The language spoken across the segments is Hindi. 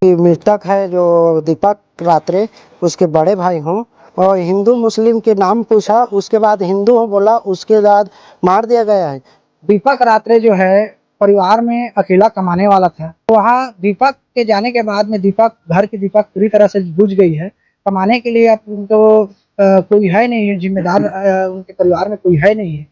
मृतक है जो दीपक रात्रे, उसके बड़े भाई हूँ। और हिंदू मुस्लिम के नाम पूछा, उसके बाद हिंदू हूँ बोला, उसके बाद मार दिया गया है। दीपक रात्रे जो है परिवार में अकेला कमाने वाला था। तो वहाँ दीपक के जाने के बाद में दीपक घर की दीपक पूरी तरह से बुझ गई है। कमाने के लिए अब उनको कोई है नहीं है, जिम्मेदार उनके परिवार में कोई है नहीं है।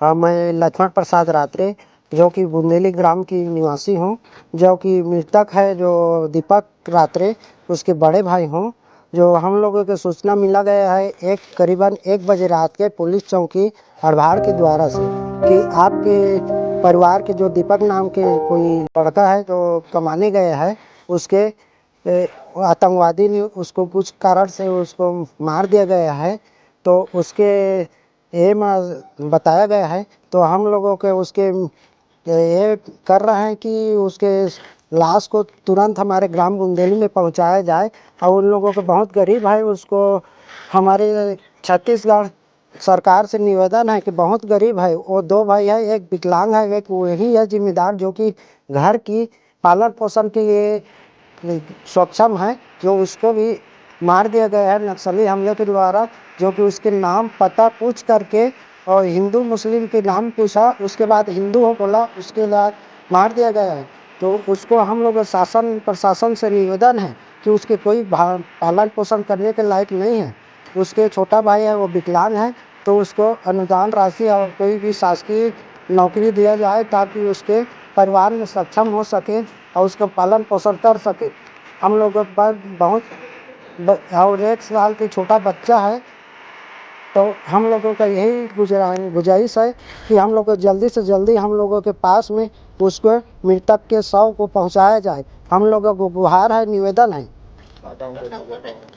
हाँ, मैं लक्ष्मण प्रसाद रात्रे जो कि बुंदेली ग्राम की निवासी हूँ। जो कि मृतक है जो दीपक रात्रे, उसके बड़े भाई हूँ। जो हम लोगों को सूचना मिला गया है करीबन 1 बजे रात के पुलिस चौकी हड़बाड़ के द्वारा से कि आपके परिवार के जो दीपक नाम के कोई लड़का है जो कमाने गया है, उसके आतंकवादी ने उसको कुछ कारण से उसको मार दिया गया है। तो उसके ये बताया गया है। तो हम लोगों के उसके ये कर रहे हैं कि उसके लाश को तुरंत हमारे ग्राम बुंदेली में पहुंचाया जाए। और उन लोगों को बहुत गरीब है, उसको हमारे छत्तीसगढ़ सरकार से निवेदन है कि बहुत गरीब है। वो 2 भाई है, एक विकलांग है, एक वही है जिम्मेदार जो कि घर की पालन पोषण के लिए सक्षम है, जो उसको भी मार दिया गया है नक्सली हमले के द्वारा। जो कि उसके नाम पता पूछ करके और हिंदू मुस्लिम के नाम पूछा, उसके बाद हिंदू हो बोला, उसके बाद मार दिया गया है। तो उसको हम लोग शासन प्रशासन से निवेदन है कि उसके कोई पालन पोषण करने के लायक नहीं है। उसके छोटा भाई है वो विकलांग है, तो उसको अनुदान राशि और कोई भी शासकीय नौकरी दिया जाए ताकि उसके परिवार में सक्षम हो सके और उसका पालन पोषण कर सके। हम लोगों पर बहुत और 1 साल की छोटा बच्चा है। तो हम लोगों का यही गुजारिश है कि हम लोग को जल्दी से जल्दी हम लोगों के पास में उसको मृतक के शव को पहुंचाया जाए। हम लोगों को गुहार है, निवेदन है।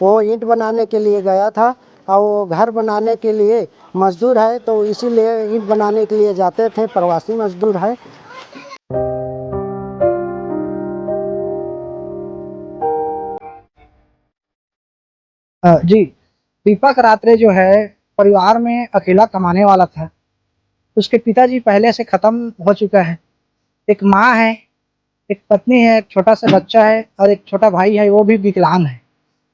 वो ईंट बनाने के लिए गया था और वो घर बनाने के लिए मजदूर है, तो इसीलिए ईंट बनाने के लिए जाते थे, प्रवासी मजदूर है। जी, दीपक रात्रे जो है परिवार में अकेला कमाने वाला था। उसके पिताजी पहले से खत्म हो चुका है। एक माँ है, एक पत्नी है, एक छोटा सा बच्चा है और एक छोटा भाई है, वो भी विकलांग है।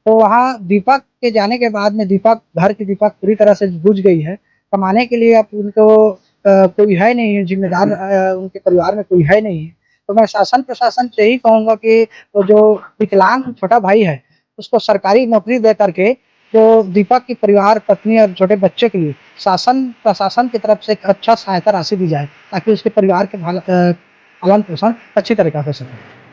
तो वहाँ दीपक के जाने के बाद में दीपक घर की दीपक पूरी तरह से बुझ गई है। कमाने के लिए अब उनको कोई है नहीं है, जिम्मेदार उनके परिवार में कोई है नहीं है। तो मैं शासन प्रशासन से यही कहूँगा कि वो जो विकलांग छोटा भाई है, उसको सरकारी नौकरी दे करके जो दीपक की परिवार, पत्नी और छोटे बच्चे के लिए शासन प्रशासन की तरफ से एक अच्छा सहायता राशि दी जाए, ताकि उसके परिवार के पालन पोषण अच्छी तरीका से सके।